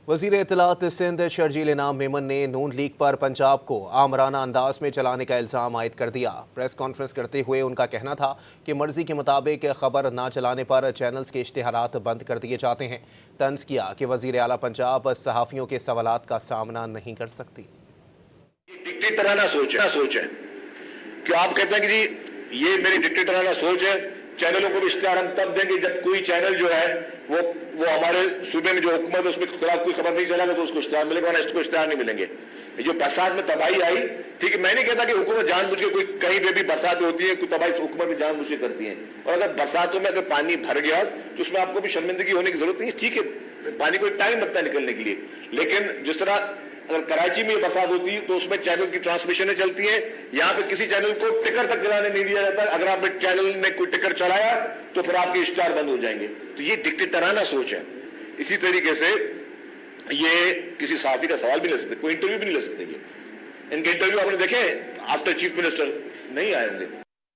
वज़ीर इत्तलात सिंध शर्जील इनाम मेमन ने नून लीग पर पंजाब को आमराना अंदाज में चलाने का इल्ज़ाम आयद कर दिया। प्रेस कॉन्फ्रेंस करते हुए उनका कहना था कि मर्जी के मुताबिक खबर ना चलाने पर चैनल्स के इश्तिहारात बंद कर दिए जाते हैं। तंज किया कि वज़ीर आला पंजाब सहाफ़ियों के सवालात का सामना नहीं कर सकती। डिक्टेटराना सोच है कि आप कहते हैं कि जी ये मेरी डिक्टेटराना सोच है, चैनलों को भी इश्तिहार हम तब देंगे जब कोई चैनल जो है वो हमारे सूबे में जो हुकूमत है उसके खिलाफ कोई खबर नहीं चलेगा तो उसको इश्तिहार मिलेगा, वरना इसको इश्तिहार नहीं मिलेंगे। जो बरसात में तबाही आई, ठीक है, मैं नहीं कहता कि हुकूमत जानबूझ के कोई कहीं पे भी बरसात होती है कोई तबाही हुकूमत जानबूझ के करती है, और अगर बरसातों में अगर पानी भर गया तो उसमें आपको भी शर्मिंदगी होने की जरूरत नहीं है। ठीक है, पानी को टाइम लगता है निकलने के लिए, लेकिन जिस तरह अगर कराची में बरसात होती है तो उसमें चैनल की ट्रांसमिशनें चलती हैं, यहाँ पे किसी चैनल को टिकर तक चलाने नहीं दिया जाता। अगर आपने चैनल ने कोई टिकर चलाया तो फिर आपके इश्तिहार बंद हो जाएंगे। तो ये डिक्टेटराना सोच है। इसी तरीके से ये किसी सहाफी का सवाल भी ले सकते, कोई इंटरव्यू भी नहीं ले सकते। इनके इंटरव्यू आपने देखे आफ्टर चीफ मिनिस्टर नहीं आए होंगे।